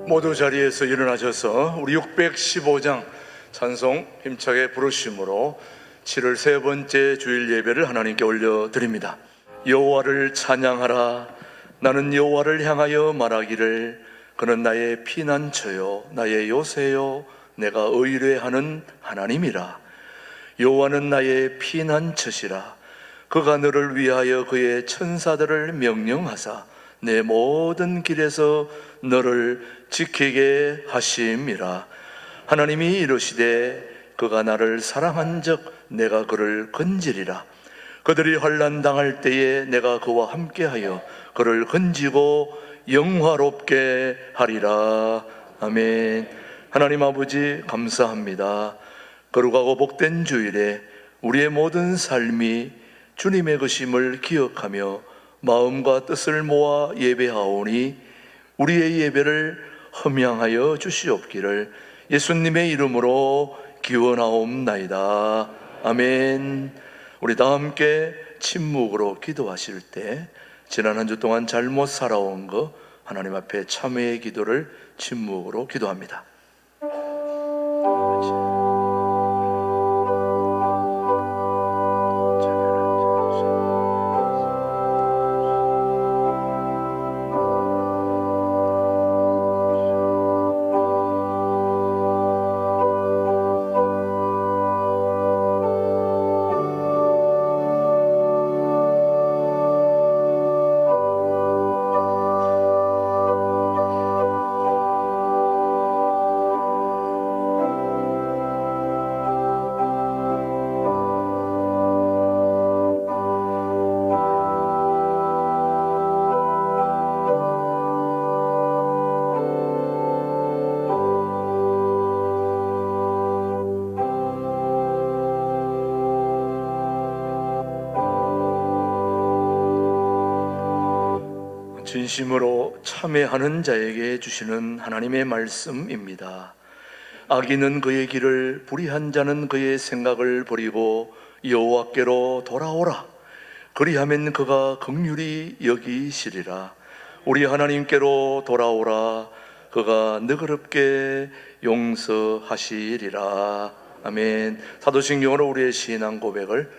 모두 자리에서 일어나셔서 우리 615장 찬송 힘차게 부르심으로 7월 세 번째 주일 예배를 하나님께 올려드립니다. 여호와를 찬양하라. 나는 여호와를 향하여 말하기를 그는 나의 피난처요 나의 요새요 내가 의뢰하는 하나님이라. 여호와는 나의 피난처시라. 그가 너를 위하여 그의 천사들을 명령하사 내 모든 길에서 너를 지키게 하심이라. 하나님이 이르시되 그가 나를 사랑한즉 내가 그를 건지리라. 그들이 환난 당할 때에 내가 그와 함께하여 그를 건지고 영화롭게 하리라. 아멘. 하나님 아버지 감사합니다. 거룩하고 복된 주일에 우리의 모든 삶이 주님의 것임을 기억하며 마음과 뜻을 모아 예배하오니 우리의 예배를 흠양하여 주시옵기를 예수님의 이름으로 기원하옵나이다. 아멘. 우리 다 함께 침묵으로 기도하실 때 지난 한 주 동안 잘못 살아온 거 하나님 앞에 참회의 기도를 침묵으로 기도합니다. 진심으로 참회하는 자에게 주시는 하나님의 말씀입니다. 악인은 그의 길을, 불의한 자는 그의 생각을 버리고 여호와께로 돌아오라. 그리하면 그가 긍휼히 여기시리라. 우리 하나님께로 돌아오라. 그가 너그럽게 용서하시리라. 아멘. 사도신경으로 우리의 신앙 고백을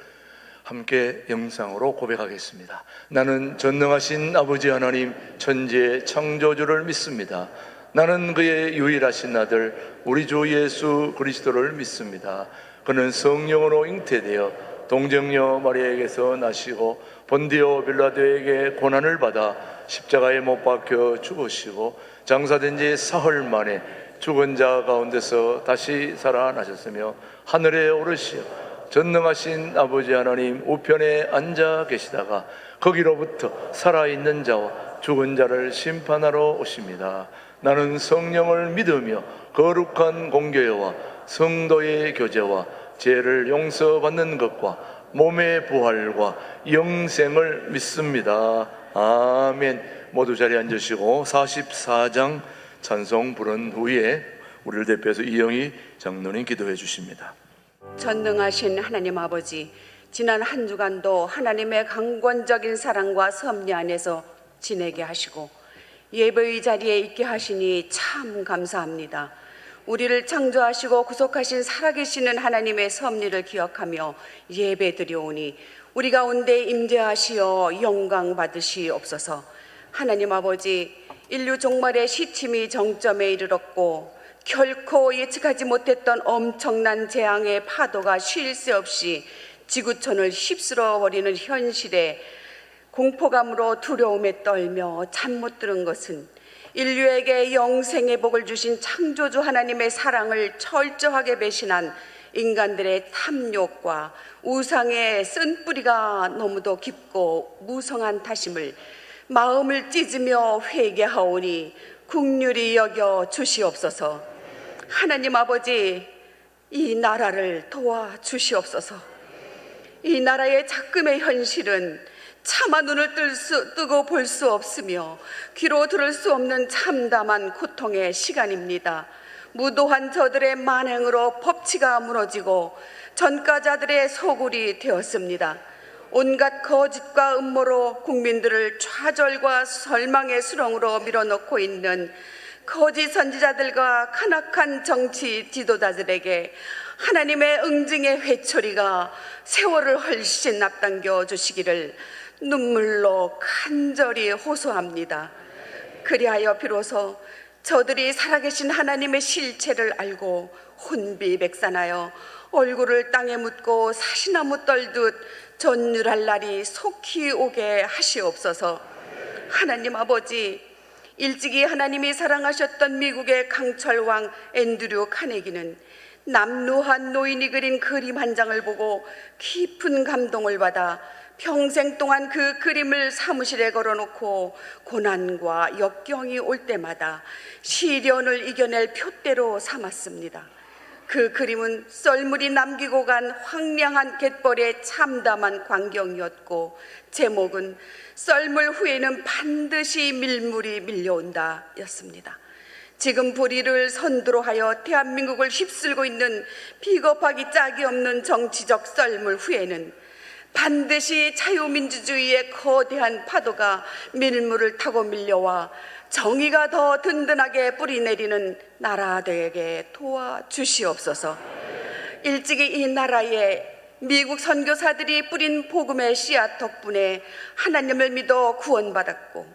함께 영상으로 고백하겠습니다. 나는 전능하신 아버지 하나님 천지의 창조주를 믿습니다. 나는 그의 유일하신 아들 우리 주 예수 그리스도를 믿습니다. 그는 성령으로 잉태되어 동정녀 마리아에게서 나시고 본디오 빌라도에게 고난을 받아 십자가에 못 박혀 죽으시고 장사된 지 사흘 만에 죽은 자 가운데서 다시 살아나셨으며 하늘에 오르시어 전능하신 아버지 하나님 우편에 앉아 계시다가 거기로부터 살아있는 자와 죽은 자를 심판하러 오십니다. 나는 성령을 믿으며 거룩한 공교회와 성도의 교제와 죄를 용서받는 것과 몸의 부활과 영생을 믿습니다. 아멘. 모두 자리에 앉으시고 44장 찬송 부른 후에 우리를 대표해서 이영희 장로님 기도해 주십니다. 전능하신 하나님 아버지, 지난 한 주간도 하나님의 강권적인 사랑과 섭리 안에서 지내게 하시고 예배의 자리에 있게 하시니 참 감사합니다. 우리를 창조하시고 구속하신 살아계시는 하나님의 섭리를 기억하며 예배드려오니 우리 가운데 임재하시어 영광 받으시옵소서. 하나님 아버지, 인류 종말의 시침이 정점에 이르렀고 결코 예측하지 못했던 엄청난 재앙의 파도가 쉴 새 없이 지구촌을 휩쓸어 버리는 현실에 공포감으로 두려움에 떨며 잠 못 드는 것은 인류에게 영생의 복을 주신 창조주 하나님의 사랑을 철저하게 배신한 인간들의 탐욕과 우상의 쓴뿌리가 너무도 깊고 무성한 탓임을 마음을 찢으며 회개하오니 긍휼히 여겨 주시옵소서. 하나님 아버지, 이 나라를 도와주시옵소서. 이 나라의 작금의 현실은 차마 눈을 뜨고 볼 수 없으며 귀로 들을 수 없는 참담한 고통의 시간입니다. 무도한 저들의 만행으로 법치가 무너지고 전과자들의 소굴이 되었습니다. 온갖 거짓과 음모로 국민들을 좌절과 설망의 수렁으로 밀어넣고 있는 거짓 선지자들과 간악한 정치 지도자들에게 하나님의 응징의 회초리가 세월을 훨씬 앞당겨 주시기를 눈물로 간절히 호소합니다. 그리하여 비로소 저들이 살아계신 하나님의 실체를 알고 혼비백산하여 얼굴을 땅에 묻고 사시나무 떨듯 전율할 날이 속히 오게 하시옵소서. 하나님 아버지, 일찍이 하나님이 사랑하셨던 미국의 강철왕 앤드류 카네기는 남루한 노인이 그린 그림 한 장을 보고 깊은 감동을 받아 평생 동안 그 그림을 사무실에 걸어놓고 고난과 역경이 올 때마다 시련을 이겨낼 표대로 삼았습니다. 그 그림은 썰물이 남기고 간 황량한 갯벌의 참담한 광경이었고, 제목은 썰물 후에는 반드시 밀물이 밀려온다 였습니다. 지금 불의를 선두로 하여 대한민국을 휩쓸고 있는 비겁하기 짝이 없는 정치적 썰물 후에는 반드시 자유민주주의의 거대한 파도가 밀물을 타고 밀려와 정의가 더 든든하게 뿌리내리는 나라 되게 도와주시옵소서. 일찍이 이 나라에 미국 선교사들이 뿌린 복음의 씨앗 덕분에 하나님을 믿어 구원받았고,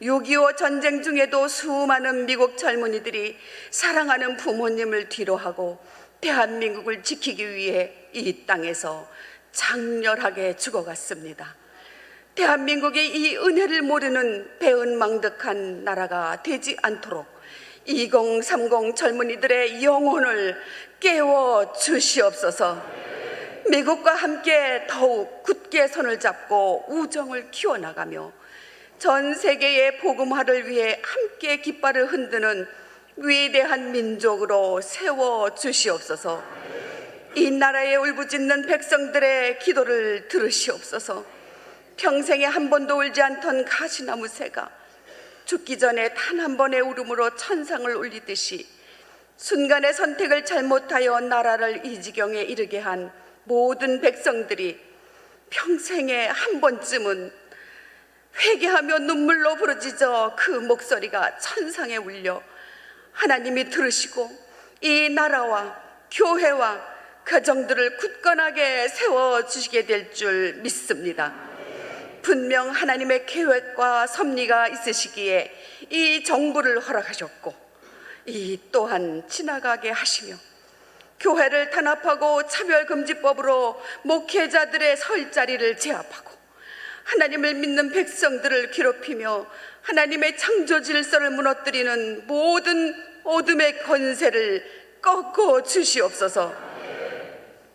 6.25 전쟁 중에도 수많은 미국 젊은이들이 사랑하는 부모님을 뒤로하고 대한민국을 지키기 위해 이 땅에서 장렬하게 죽어갔습니다. 대한민국이 이 은혜를 모르는 배은망덕한 나라가 되지 않도록 2030 젊은이들의 영혼을 깨워 주시옵소서. 미국과 함께 더욱 굳게 손을 잡고 우정을 키워나가며 전 세계의 복음화를 위해 함께 깃발을 흔드는 위대한 민족으로 세워 주시옵소서. 이 나라에 울부짖는 백성들의 기도를 들으시옵소서. 평생에 한 번도 울지 않던 가시나무 새가 죽기 전에 단 한 번의 울음으로 천상을 울리듯이 순간의 선택을 잘못하여 나라를 이 지경에 이르게 한 모든 백성들이 평생에 한 번쯤은 회개하며 눈물로 부르짖어 그 목소리가 천상에 울려 하나님이 들으시고 이 나라와 교회와 가정들을 굳건하게 세워주시게 될 줄 믿습니다. 분명 하나님의 계획과 섭리가 있으시기에 이 정부를 허락하셨고, 이 또한 지나가게 하시며 교회를 탄압하고 차별금지법으로 목회자들의 설 자리를 제압하고 하나님을 믿는 백성들을 괴롭히며 하나님의 창조 질서를 무너뜨리는 모든 어둠의 권세를 꺾어 주시옵소서.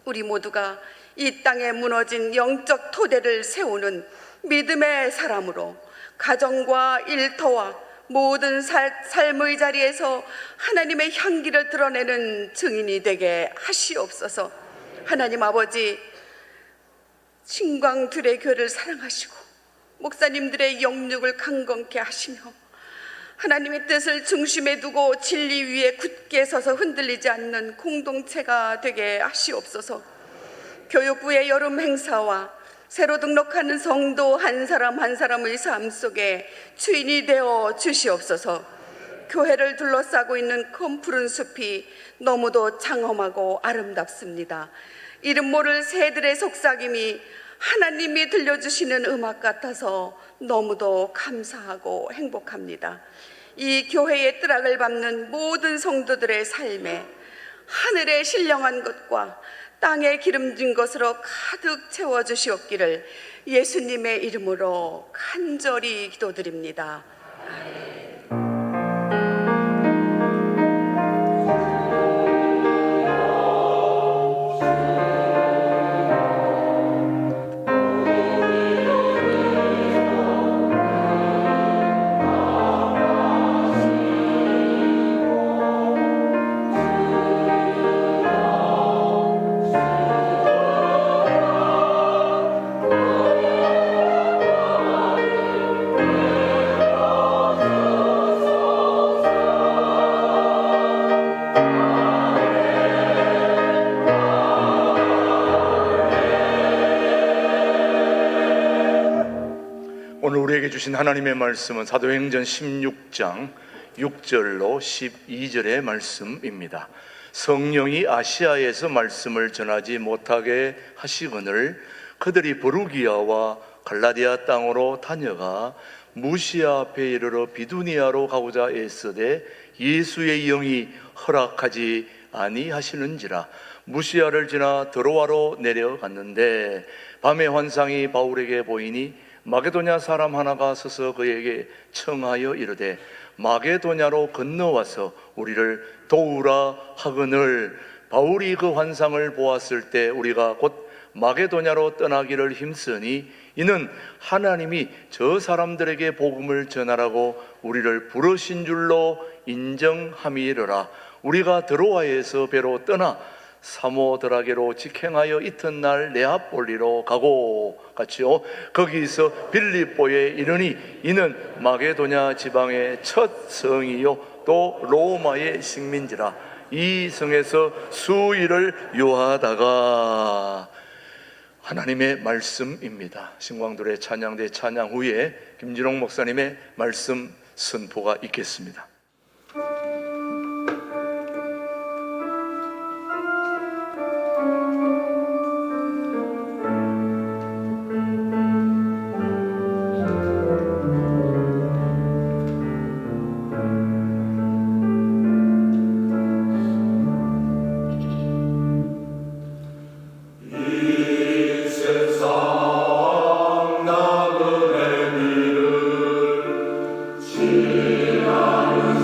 우리 모두가 이 땅에 무너진 영적 토대를 세우는 믿음의 사람으로 가정과 일터와 모든 삶의 자리에서 하나님의 향기를 드러내는 증인이 되게 하시옵소서. 하나님 아버지, 신광들의 교회를 사랑하시고 목사님들의 영육을 강건케 하시며 하나님의 뜻을 중심에 두고 진리 위에 굳게 서서 흔들리지 않는 공동체가 되게 하시옵소서. 교육부의 여름 행사와 새로 등록하는 성도 한 사람 한 사람의 삶 속에 주인이 되어 주시옵소서. 교회를 둘러싸고 있는 검푸른 숲이 너무도 장엄하고 아름답습니다. 이름 모를 새들의 속삭임이 하나님이 들려주시는 음악 같아서 너무도 감사하고 행복합니다. 이 교회의 뜨락을 밟는 모든 성도들의 삶에 하늘의 신령한 것과 땅에 기름진 것으로 가득 채워주시옵기를 예수님의 이름으로 간절히 기도드립니다. 오늘 우리에게 주신 하나님의 말씀은 사도행전 16장 6절로 12절의 말씀입니다. 성령이 아시아에서 말씀을 전하지 못하게 하시거늘 그들이 부르기아와 갈라디아 땅으로 다녀가 무시아 앞에 이르러 비두니아로 가고자 애쓰되 예수의 영이 허락하지 아니하시는지라. 무시아를 지나 드로아로 내려갔는데 밤에 환상이 바울에게 보이니 마게도냐 사람 하나가 서서 그에게 청하여 이르되 마게도냐로 건너와서 우리를 도우라 하거늘 바울이 그 환상을 보았을 때 우리가 곧 마게도냐로 떠나기를 힘쓰니 이는 하나님이 저 사람들에게 복음을 전하라고 우리를 부르신 줄로 인정함이로라. 우리가 드로아에서 배로 떠나 사모드라게로 직행하여 이튿날 네아폴리로 가고 같이요 거기서 빌립보에 이르니 이는 마게도냐 지방의 첫 성이요 또 로마의 식민지라. 이 성에서 수일을 요하다가. 하나님의 말씀입니다. 신광들의 찬양대 찬양 후에 김진홍 목사님의 말씀 선포가 있겠습니다. 나그네 길을 지나는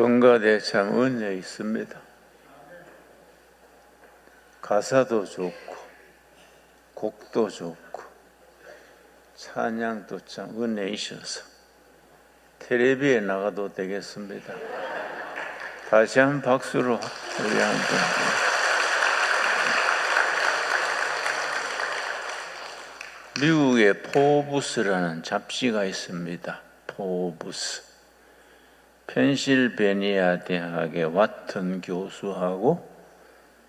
성가대 참 은혜 있습니다. 가사도 좋고 곡도 좋고 찬양도 참 은혜 있어서 텔레비에 나가도 되겠습니다. 다시 한 박수로 우리 한번. 미국에 포브스라는 잡지가 있습니다. 포브스. 펜실베니아 대학의 와튼 교수하고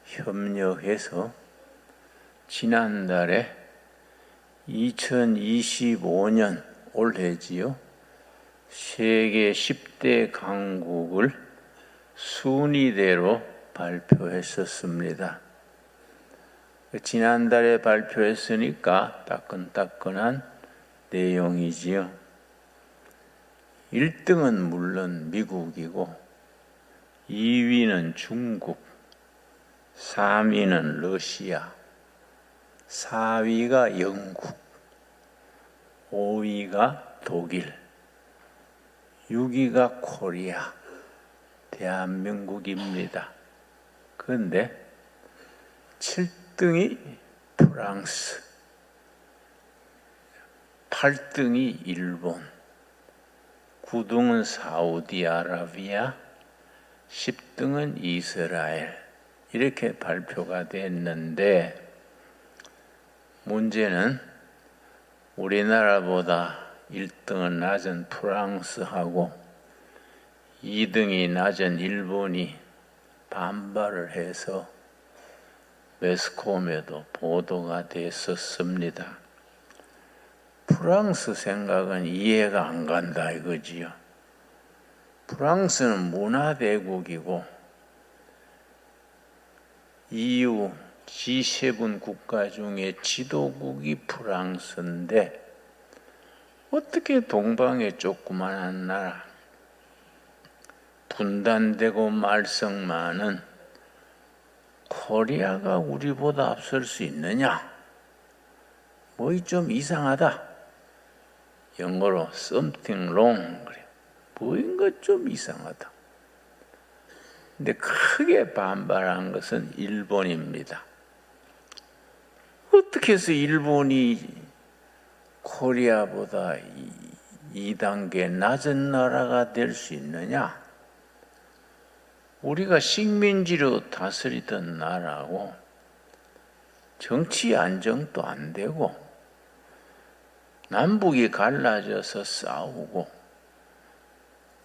협력해서 지난달에 2025년 올해지요. 세계 10대 강국을 순위대로 발표했었습니다. 지난달에 발표했으니까 따끈따끈한 내용이지요. 1등은 물론 미국이고 2위는 중국, 3위는 러시아, 4위가 영국, 5위가 독일, 6위가 코리아, 대한민국입니다. 그런데 7등이 프랑스, 8등이 일본, 9등은 사우디아라비아, 10등은 이스라엘. 이렇게 발표가 됐는데 문제는 우리나라보다 1등은 낮은 프랑스하고 2등이 낮은 일본이 반발을 해서 매스컴에도 보도가 됐었습니다. 프랑스 생각은 이해가 안 간다 이거지요. 프랑스는 문화대국이고 EU G7 국가 중에 지도국이 프랑스인데 어떻게 동방의 조그만한 나라, 분단되고 말썽 많은 코리아가 우리보다 앞설 수 있느냐? 뭐이 좀 이상하다. 영어로 something wrong. 그래. 뭐인가 좀 이상하다. 근데 크게 반발한 것은 일본입니다. 어떻게 해서 일본이 코리아보다 2단계 낮은 나라가 될 수 있느냐? 우리가 식민지로 다스리던 나라고 정치 안정도 안 되고 남북이 갈라져서 싸우고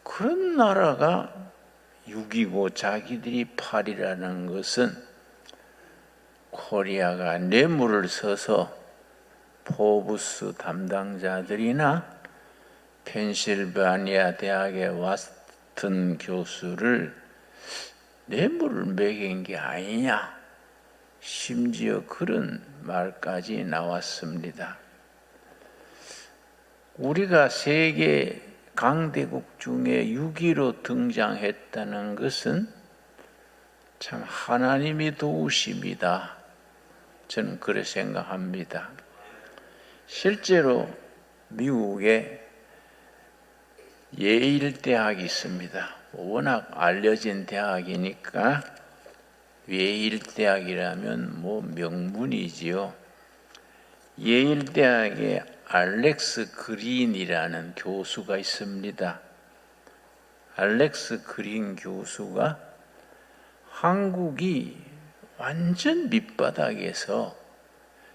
그런 나라가 6이고 자기들이 8이라는 것은 코리아가 뇌물을 써서 포브스 담당자들이나 펜실베니아 대학의 와튼 교수를 뇌물을 먹인 게 아니냐, 심지어 그런 말까지 나왔습니다. 우리가 세계 강대국 중에 6위로 등장했다는 것은 참 하나님이 도우심이다. 저는 그렇게 생각합니다. 실제로 미국에 예일대학이 있습니다. 워낙 알려진 대학이니까 예일대학이라면 명문이지요. 예일대학에 알렉스 그린이라는 교수가 있습니다. 알렉스 그린 교수가 한국이 완전 밑바닥에서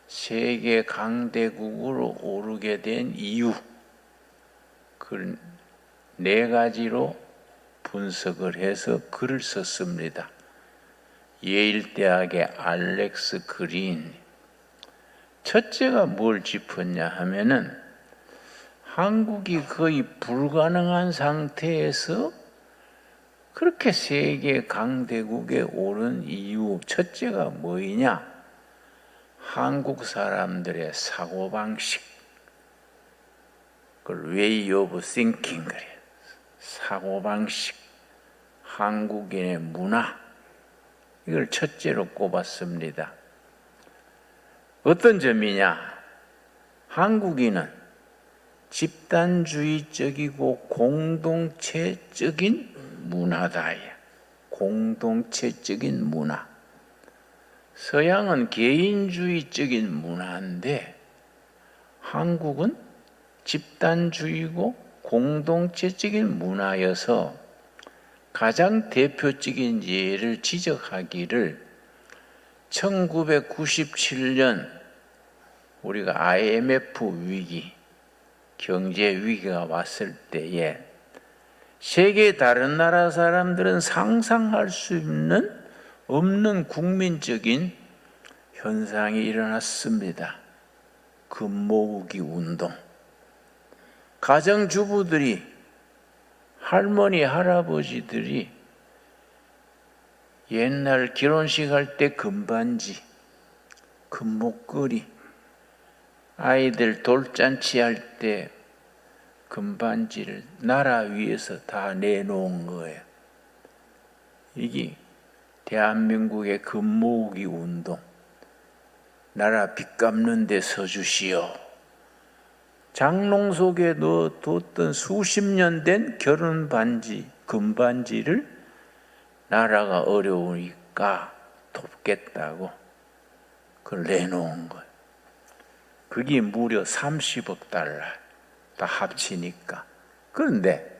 세계 강대국으로 오르게 된 이유, 그 4가지로 분석을 해서 글을 썼습니다. 예일대학의 알렉스 그린. 첫째가 뭘 짚었냐 하면은 한국이 거의 불가능한 상태에서 그렇게 세계 강대국에 오른 이유, 첫째가 뭐이냐? 한국 사람들의 사고방식, 그 way of thinking, 사고방식, 한국인의 문화, 이걸 첫째로 꼽았습니다. 어떤 점이냐? 한국인은 집단주의적이고 공동체적인 문화다. 공동체적인 문화. 서양은 개인주의적인 문화인데 한국은 집단주의고 공동체적인 문화여서 가장 대표적인 예를 지적하기를 1997년 우리가 IMF 위기, 경제 위기가 왔을 때에 세계 다른 나라 사람들은 상상할 수 없는 국민적인 현상이 일어났습니다. 금 모으기 운동. 가정주부들이, 할머니, 할아버지들이 옛날 결혼식 할 때 금반지, 금목걸이, 아이들 돌잔치 할 때 금반지를 나라 위에서 다 내놓은 거예요. 이게 대한민국의 금 모으기 운동. 나라 빚 갚는 데 서주시오. 장롱 속에 넣어뒀던 수십 년 된 결혼 반지, 금반지를 나라가 어려우니까 돕겠다고 그걸 내놓은 거예요. 그게 무려 30억 달러 다 합치니까. 그런데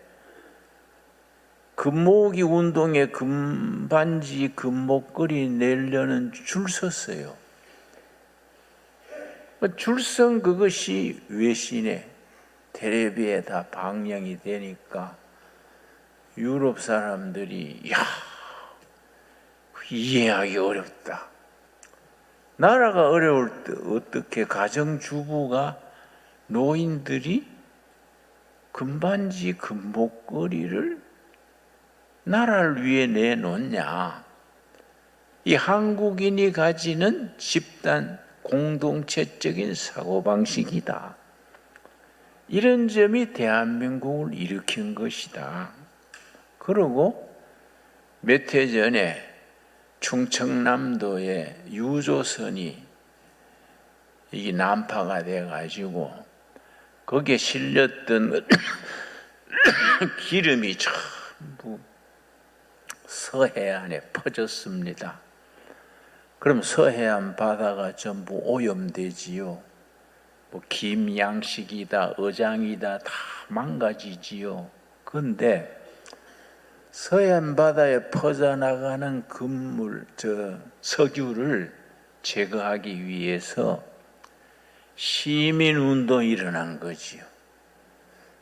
금 모으기 운동에 금반지, 금목걸이 내려는 줄 섰어요. 줄선 그것이 외신에, 텔레비에 다 방영이 되니까 유럽 사람들이 이해하기 어렵다. 나라가 어려울 때 어떻게 가정주부가, 노인들이 금반지, 금목걸이를 나라를 위해 내놓냐. 이 한국인이 가지는 집단 공동체적인 사고방식이다. 이런 점이 대한민국을 일으킨 것이다. 그리고 몇 해 전에 충청남도에 유조선이 이게 난파가 돼가지고 거기에 실렸던 기름이 전부 서해안에 퍼졌습니다. 그럼 서해안 바다가 전부 오염되지요. 김양식이다, 어장이다 다 망가지지요. 그런데 서해안 바다에 퍼져나가는 석유를 제거하기 위해서 시민운동이 일어난 거지요.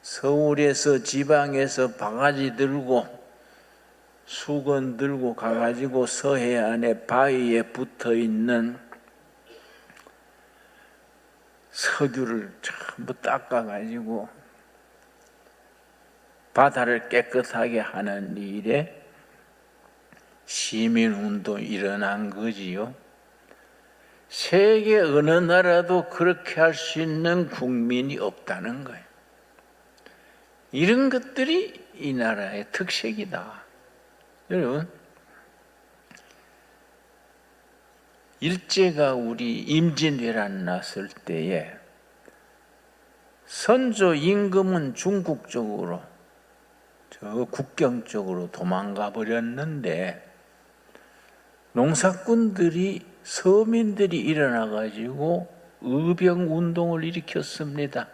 서울에서 지방에서 바가지 들고 수건 들고 가가지고 서해안에 바위에 붙어있는 석유를 전부 닦아가지고 바다를 깨끗하게 하는 일에 시민운동이 일어난 거지요. 세계 어느 나라도 그렇게 할 수 있는 국민이 없다는 거예요. 이런 것들이 이 나라의 특색이다. 여러분, 일제가 우리 임진왜란 났을 때에 선조 임금은 중국 쪽으로, 저 국경 쪽으로 도망가 버렸는데 농사꾼들이, 서민들이 일어나 가지고 의병 운동을 일으켰습니다.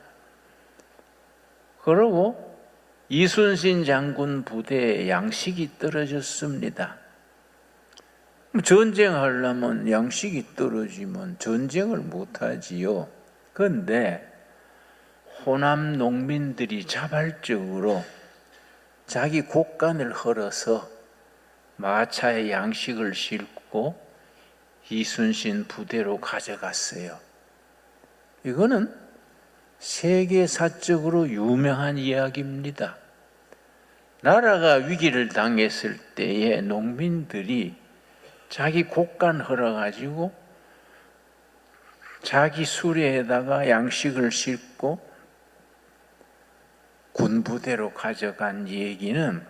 그러고 이순신 장군 부대에 양식이 떨어졌습니다. 전쟁하려면 양식이 떨어지면 전쟁을 못하지요. 그런데 호남 농민들이 자발적으로 자기 곡간을 헐어서 마차에 양식을 싣고 이순신 부대로 가져갔어요. 이거는 세계사적으로 유명한 이야기입니다. 나라가 위기를 당했을 때에 농민들이 자기 곡간 헐어가지고 자기 수레에다가 양식을 싣고 군부대로 가져간 얘기는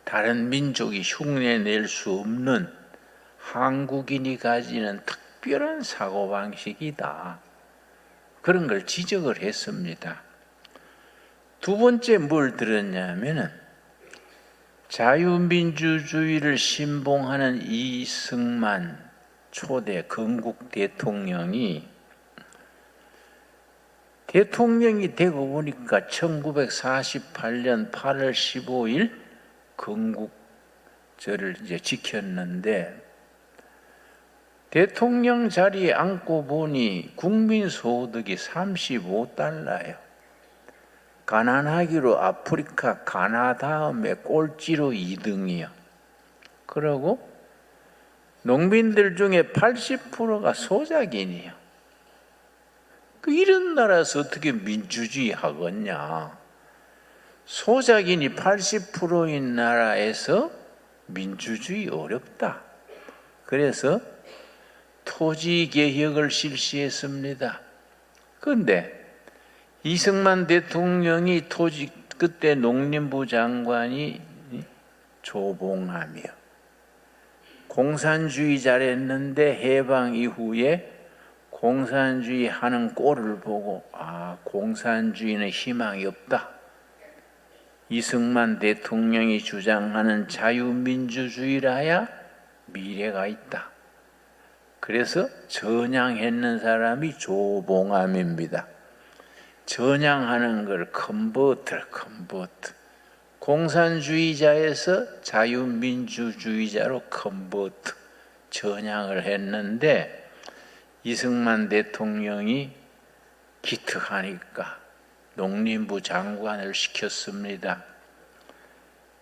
다른 민족이 흉내낼 수 없는 한국인이 가지는 특별한 사고방식이다. 그런 걸 지적을 했습니다. 두 번째 뭘 들었냐면은 자유민주주의를 신봉하는 이승만 초대 건국 대통령이 되고 보니까 1948년 8월 15일 건국절을 이제 지켰는데, 대통령 자리에 앉고 보니 국민 소득이 35달러예요. 가난하기로 아프리카 가나 다음에 꼴찌로 2등이요. 그러고 농민들 중에 80%가 소작인이요. 이런 나라에서 어떻게 민주주의 하겠냐. 소작인이 80%인 나라에서 민주주의 어렵다. 그래서 토지개혁을 실시했습니다. 그런데 이승만 대통령이 그때 농림부 장관이 조봉암이요. 공산주의자랬는데 해방 이후에 공산주의 하는 꼴을 보고 공산주의는 희망이 없다. 이승만 대통령이 주장하는 자유민주주의라야 미래가 있다. 그래서 전향했는 사람이 조봉암입니다. 전향하는 걸 컨버트. 공산주의자에서 자유민주주의자로 컨버트, 전향을 했는데, 이승만 대통령이 기특하니까 농림부 장관을 시켰습니다.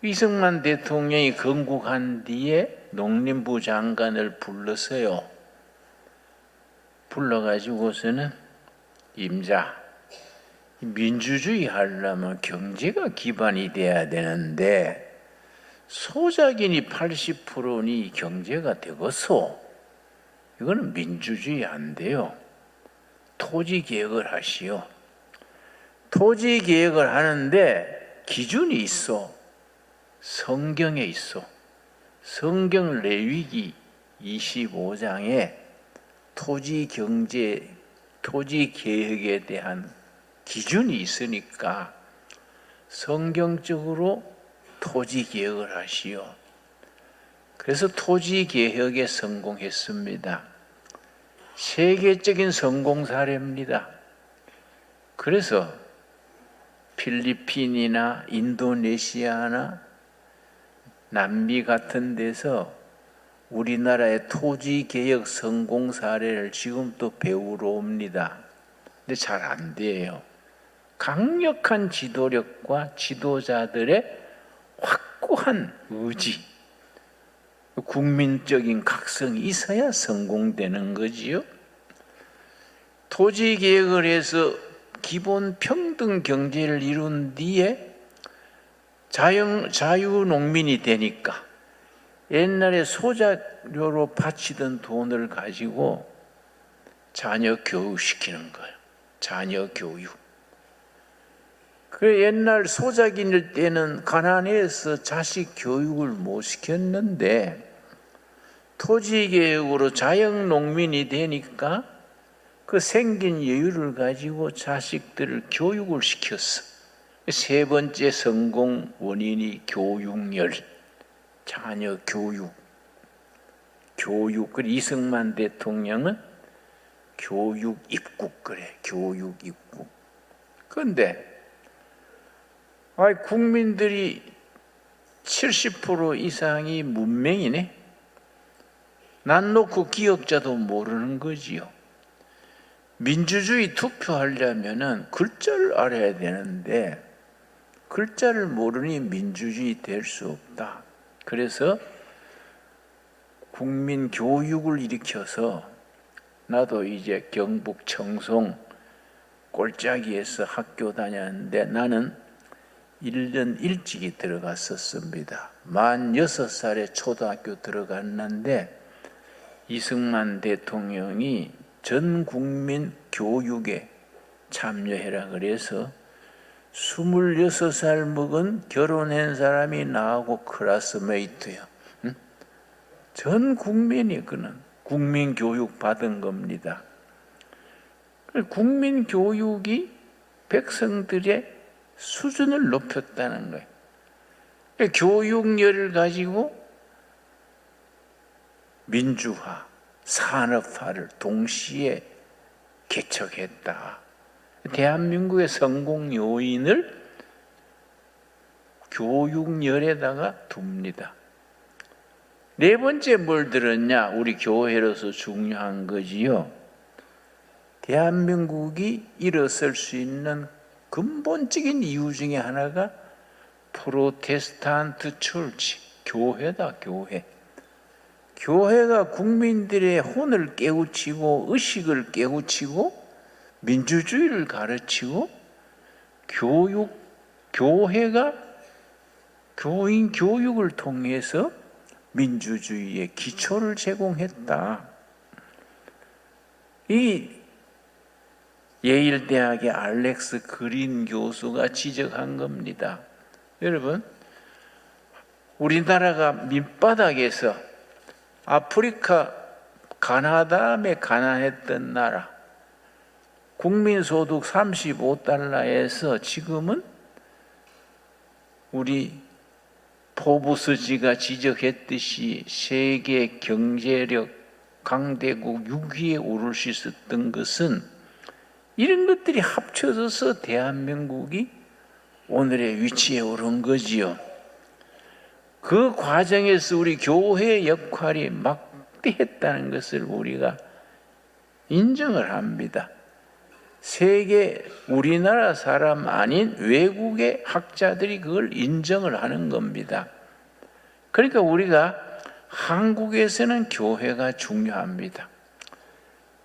이승만 대통령이 건국한 뒤에 농림부 장관을 불렀어요. 불러가지고서는 임자, 민주주의 하려면 경제가 기반이 돼야 되는데 소작인이 80%니 경제가 되겠소? 이거는 민주주의 안 돼요. 토지개혁을 하시오. 토지개혁을 하는데 기준이 있어. 성경에 있어. 성경 레위기 25장에 토지개혁에 대한 기준이 있으니까 성경적으로 토지개혁을 하시오. 그래서 토지개혁에 성공했습니다. 세계적인 성공 사례입니다. 그래서 필리핀이나 인도네시아나 남미 같은 데서 우리나라의 토지개혁 성공 사례를 지금 또 배우러 옵니다. 근데 잘 안 돼요. 강력한 지도력과 지도자들의 확고한 의지, 국민적인 각성이 있어야 성공되는 거지요. 토지개혁을 해서 기본 평등 경제를 이룬 뒤에 자유농민이 되니까 옛날에 소작료로 바치던 돈을 가지고 자녀 교육시키는 거예요. 자녀 교육. 그 옛날 소작인일 때는 가난해서 자식 교육을 못 시켰는데 토지개혁으로 자영농민이 되니까 그 생긴 여유를 가지고 자식들을 교육을 시켰어. 세 번째 성공 원인이 교육열, 자녀 교육. 그 이승만 대통령은 교육 입국 그래. 교육 입국. 그런데 국민들이 70% 이상이 문맹이네. 난 놓고 기억자도 모르는 거지요. 민주주의 투표하려면은 글자를 알아야 되는데 글자를 모르니 민주주의 될 수 없다. 그래서 국민 교육을 일으켜서 나도 이제 경북 청송 꼴짜기에서 학교 다녔는데 나는 1년 일찍이 들어갔었습니다. 만 6살에 초등학교 들어갔는데 이승만 대통령이 전 국민 교육에 참여해라 그래서 26살 먹은 결혼한 사람이 나하고 클래스메이트요. 전 국민이 그는 국민 교육 받은 겁니다. 국민 교육이 백성들의 수준을 높였다는 거예요. 교육열을 가지고 민주화, 산업화를 동시에 개척했다. 대한민국의 성공 요인을 교육열에다가 둡니다. 네 번째 뭘 들었냐? 우리 교회로서 중요한 거지요. 대한민국이 일어설 수 있는 근본적인 이유 중에 하나가 프로테스탄트 철치, 교회다, 교회. 교회가 국민들의 혼을 깨우치고 의식을 깨우치고 민주주의를 가르치고 교회가 교인 교육을 통해서 민주주의의 기초를 제공했다. 이 예일대학의 알렉스 그린 교수가 지적한 겁니다. 여러분, 우리나라가 밑바닥에서 아프리카 가나 다음에 가난했던 나라, 국민소득 35달러에서 지금은 우리 포브스지가 지적했듯이 세계 경제력 강대국 6위에 오를 수 있었던 것은 이런 것들이 합쳐져서 대한민국이 오늘의 위치에 오른 거지요. 그 과정에서 우리 교회의 역할이 막대했다는 것을 우리가 인정을 합니다. 세계 우리나라 사람 아닌 외국의 학자들이 그걸 인정을 하는 겁니다. 그러니까 우리가 한국에서는 교회가 중요합니다.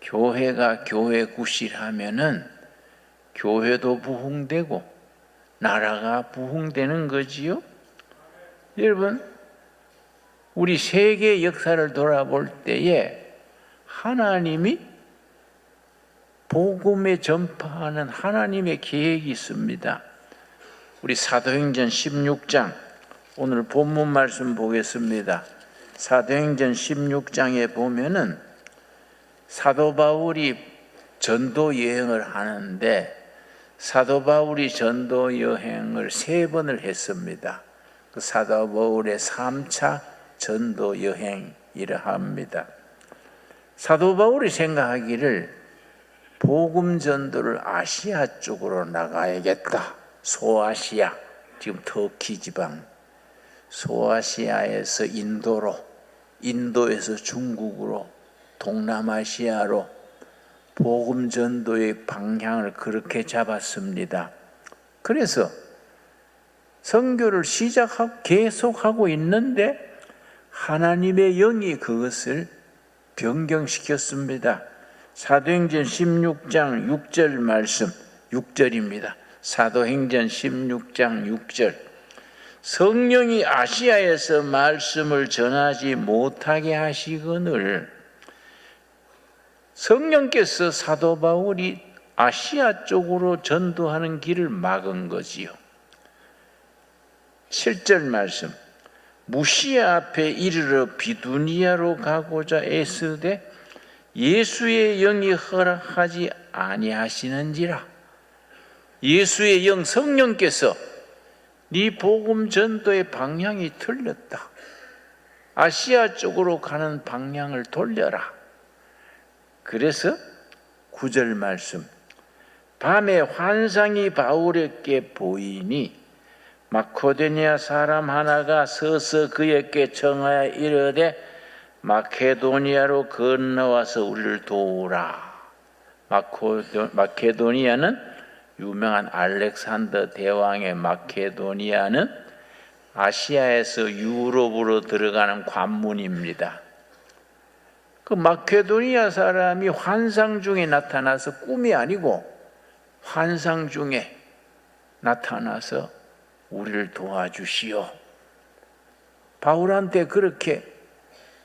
교회가 교회 구실하면은 교회도 부흥되고 나라가 부흥되는 거지요. 여러분, 우리 세계 역사를 돌아볼 때에 하나님이 복음에 전파하는 하나님의 계획이 있습니다. 우리 사도행전 16장, 오늘 본문 말씀 보겠습니다. 사도행전 16장에 보면은 사도 바울이 전도 여행을 하는데 사도 바울이 전도 여행을 3번을 했습니다. 그 사도 바울의 3차 전도 여행이라 합니다. 사도 바울이 생각하기를 복음 전도를 아시아 쪽으로 나가야겠다. 소아시아, 지금 터키 지방, 소아시아에서 인도로, 인도에서 중국으로, 동남아시아로 복음 전도의 방향을 그렇게 잡았습니다. 그래서 선교를 시작하고 계속하고 있는데 하나님의 영이 그것을 변경시켰습니다. 사도행전 16장 6절 말씀, 6절입니다. 사도행전 16장 6절. 성령이 아시아에서 말씀을 전하지 못하게 하시거늘, 성령께서 사도 바울이 아시아 쪽으로 전도하는 길을 막은 거지요. 7절 말씀. 무시아 앞에 이르러 비두니아로 가고자 애쓰되 예수의 영이 허락하지 아니하시는지라. 예수의 영, 성령께서 네 복음 전도의 방향이 틀렸다. 아시아 쪽으로 가는 방향을 돌려라. 그래서 9절 말씀. 밤에 환상이 바울에게 보이니 마케도니아 사람 하나가 서서 그에게 청하여 이르되 마케도니아로 건너와서 우리를 도우라. 마케도니아는 유명한 알렉산더 대왕의 마케도니아는 아시아에서 유럽으로 들어가는 관문입니다. 그 마케도니아 사람이 환상 중에 나타나서, 꿈이 아니고 환상 중에 나타나서 우리를 도와주시오. 바울한테 그렇게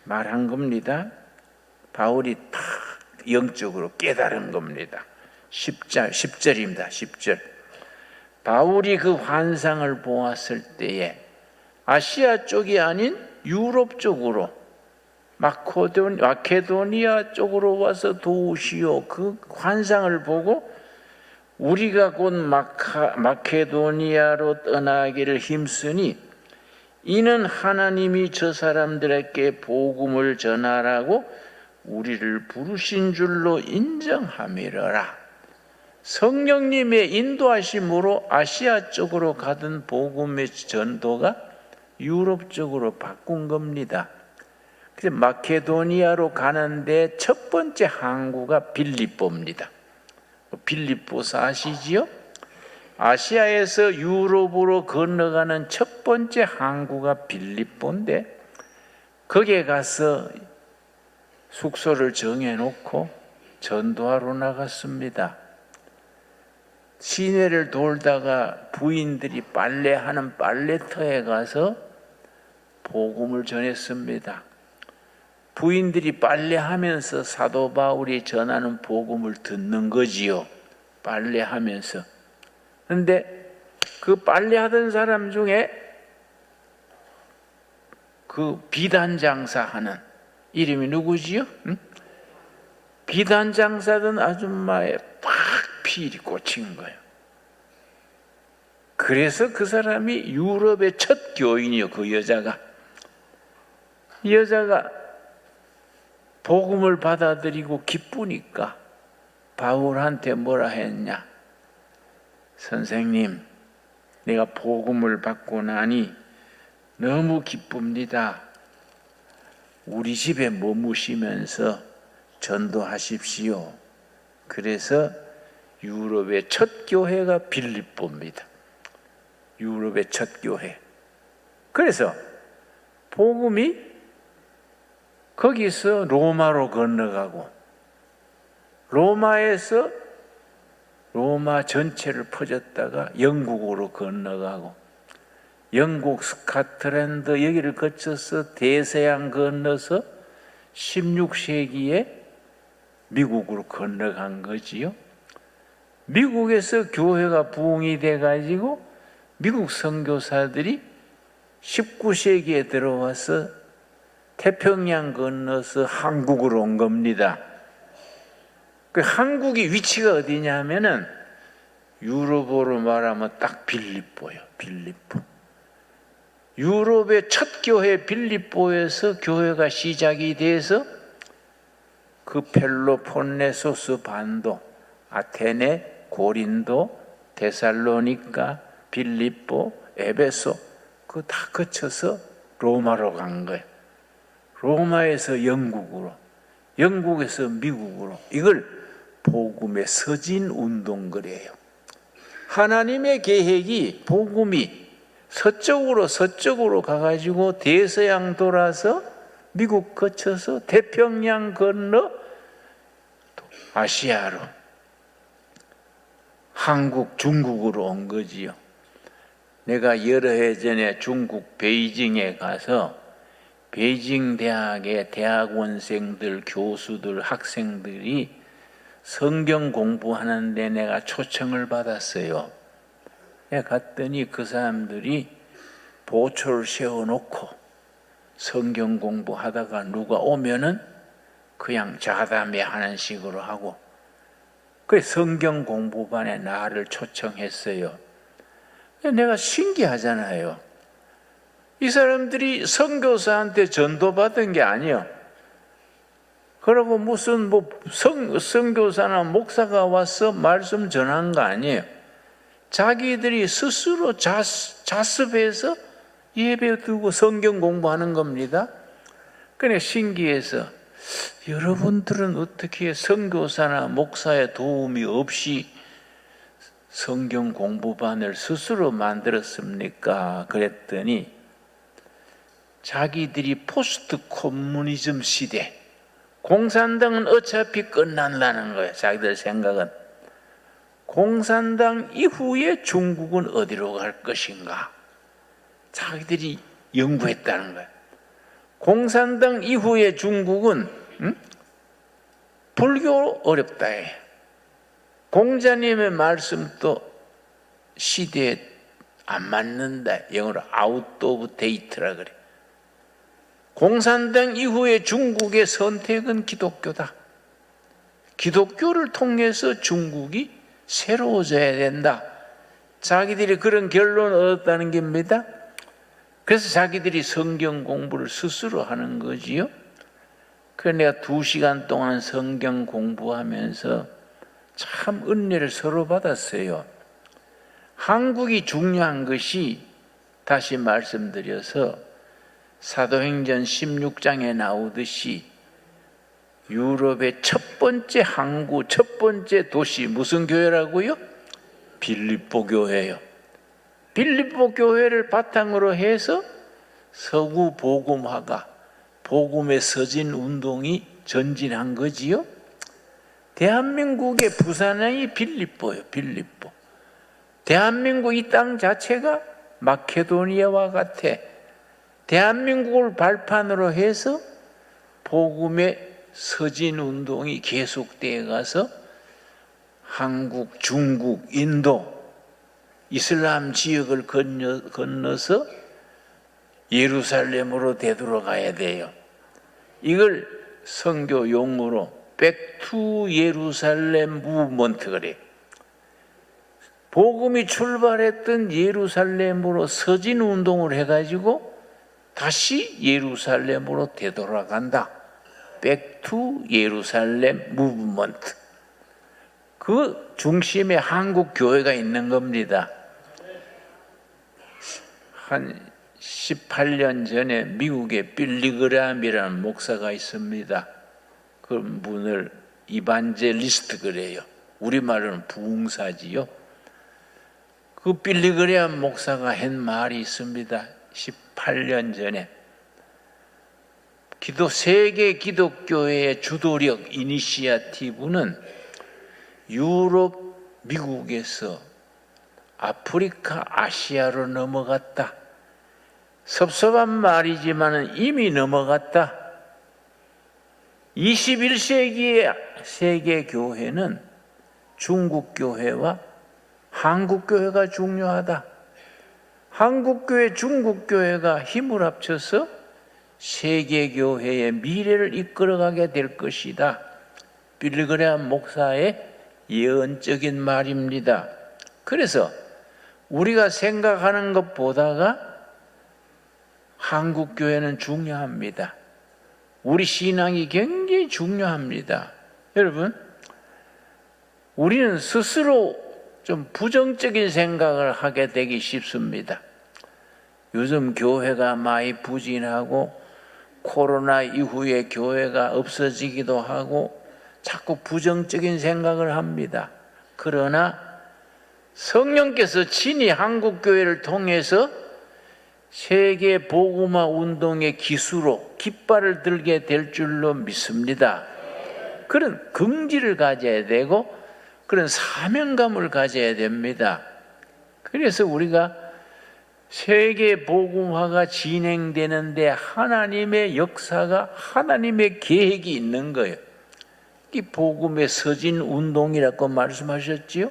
말한 겁니다. 바울이 다 영적으로 깨달은 겁니다. 10절입니다. 10절. 바울이 그 환상을 보았을 때에 아시아 쪽이 아닌 유럽 쪽으로, 마케도니아 쪽으로 와서 도우시오. 그 환상을 보고 우리가 곧 마케도니아로 떠나기를 힘쓰니 이는 하나님이 저 사람들에게 복음을 전하라고 우리를 부르신 줄로 인정함이러라. 성령님의 인도하심으로 아시아 쪽으로 가던 복음의 전도가 유럽 쪽으로 바꾼 겁니다. 그래서 마케도니아로 가는데 첫 번째 항구가 빌립보입니다. 빌립보사 아시지요? 아시아에서 유럽으로 건너가는 첫 번째 항구가 빌립보인데 거기에 가서 숙소를 정해놓고 전도하러 나갔습니다. 시내를 돌다가 부인들이 빨래하는 빨래터에 가서 복음을 전했습니다. 부인들이 빨래하면서 사도 바울이 전하는 복음을 듣는 거지요. 빨래하면서. 그런데 그 빨래하던 사람 중에 그 비단 장사하는 이름이 누구지요? 응? 비단 장사던 아줌마의 팍 필이 꽂힌 거예요. 그래서 그 사람이 유럽의 첫 교인이요. 그 여자가. 이 여자가 복음을 받아들이고 기쁘니까 바울한테 뭐라 했냐? 선생님, 내가 복음을 받고 나니 너무 기쁩니다. 우리 집에 머무시면서 전도하십시오. 그래서 유럽의 첫 교회가 빌립보입니다. 유럽의 첫 교회. 그래서 복음이 거기서 로마로 건너가고 로마에서 로마 전체를 퍼졌다가 영국으로 건너가고 영국 스코틀랜드 여기를 거쳐서 대서양 건너서 16세기에 미국으로 건너간 거지요. 미국에서 교회가 부흥이 돼가지고 미국 선교사들이 19세기에 들어와서 태평양 건너서 한국으로 온 겁니다. 그 한국이 위치가 어디냐면은 유럽어로 말하면 딱 빌립보예요. 빌립보. 유럽의 첫 교회 빌립보에서 교회가 시작이 돼서 그 펠로폰네소스 반도, 아테네, 고린도, 데살로니가, 빌립보, 에베소 그거 다 거쳐서 로마로 간 거예요. 로마에서 영국으로, 영국에서 미국으로. 이걸 복음의 서진 운동 그래요. 하나님의 계획이 복음이 서쪽으로 가가지고 대서양 돌아서 미국 거쳐서 태평양 건너 아시아로 한국, 중국으로 온 거지요. 내가 여러 해 전에 중국 베이징에 가서 베이징 대학의 대학원생들, 교수들, 학생들이 성경 공부하는데 내가 초청을 받았어요. 내가 갔더니 그 사람들이 보초를 세워놓고 성경 공부하다가 누가 오면은 그냥 자담회 하는 식으로 하고 그 성경 공부반에 나를 초청했어요. 내가 신기하잖아요. 이 사람들이 선교사한테 전도받은 게 아니에요. 그러고 무슨 선교사나 목사가 와서 말씀 전한 거 아니에요. 자기들이 스스로 자습해서 예배 드리고 성경 공부하는 겁니다. 그래 신기해서 여러분들은 어떻게 선교사나 목사의 도움이 없이 성경 공부반을 스스로 만들었습니까? 그랬더니 자기들이 포스트 커뮤니즘 시대, 공산당은 어차피 끝난다는 거예요. 자기들 생각은. 공산당 이후에 중국은 어디로 갈 것인가? 자기들이 연구했다는 거예요. 공산당 이후에 중국은 불교 어렵다 해. 공자님의 말씀도 시대에 안 맞는다. 영어로 아웃 오브 데이트라 그래. 공산당 이후에 중국의 선택은 기독교다. 기독교를 통해서 중국이 새로워져야 된다. 자기들이 그런 결론을 얻었다는 겁니다. 그래서 자기들이 성경 공부를 스스로 하는 거지요. 그래서 내가 2시간 동안 성경 공부하면서 참 은혜를 서로 받았어요. 한국이 중요한 것이 다시 말씀드려서 사도행전 16장에 나오듯이 유럽의 첫 번째 항구, 첫 번째 도시 무슨 교회라고요? 빌립보 교회예요. 빌립보 교회를 바탕으로 해서 서구 복음화가, 복음의 서진 운동이 전진한 거지요. 대한민국의 부산이 빌립보예요. 빌립보. 대한민국 이 땅 자체가 마케도니아와 같아. 대한민국을 발판으로 해서 복음의 서진 운동이 계속되어 가서 한국, 중국, 인도, 이슬람 지역을 건너서 예루살렘으로 되돌아가야 돼요. 이걸 선교 용어로 Back to 예루살렘 무브먼트 그래요. 복음이 출발했던 예루살렘으로 서진 운동을 해가지고 다시 예루살렘으로 되돌아간다. Back to 예루살렘 무브먼트. 그 중심에 한국 교회가 있는 겁니다. 한 18년 전에 미국에 빌리그람이라는 목사가 있습니다. 그 분을 이반젤리스트 그래요. 우리말로는 부흥사지요. 그 빌리그람 목사가 한 말이 있습니다. 18년 전에 세계 기독교회의 주도력 이니시아티브는 유럽, 미국에서 아프리카, 아시아로 넘어갔다. 섭섭한 말이지만 이미 넘어갔다. 21세기의 세계 교회는 중국 교회와 한국 교회가 중요하다. 한국 교회, 중국 교회가 힘을 합쳐서 세계 교회의 미래를 이끌어가게 될 것이다. 빌리그람 목사의 예언적인 말입니다. 그래서 우리가 생각하는 것보다가 한국 교회는 중요합니다. 우리 신앙이 굉장히 중요합니다. 여러분, 우리는 스스로 좀 부정적인 생각을 하게 되기 쉽습니다. 요즘 교회가 많이 부진하고 코로나 이후에 교회가 없어지기도 하고 자꾸 부정적인 생각을 합니다. 그러나 성령께서 친히 한국교회를 통해서 세계 복음화 운동의 기수로 깃발을 들게 될 줄로 믿습니다. 그런 긍지를 가져야 되고 그런 사명감을 가져야 됩니다. 그래서 우리가 세계 복음화가 진행되는데 하나님의 역사가, 하나님의 계획이 있는 거예요. 이 복음의 서진 운동이라고 말씀하셨지요.